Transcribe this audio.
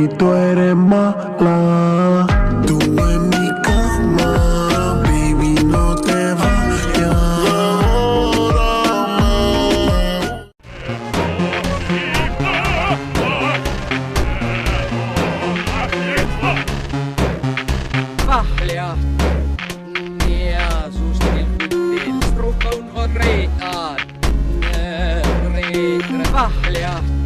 baby, tú eres mala. Tú en mi cama, baby, no te vayas. Vahlia, Jeesus tilkuttiin, sprukon on riitaan. Vahlia.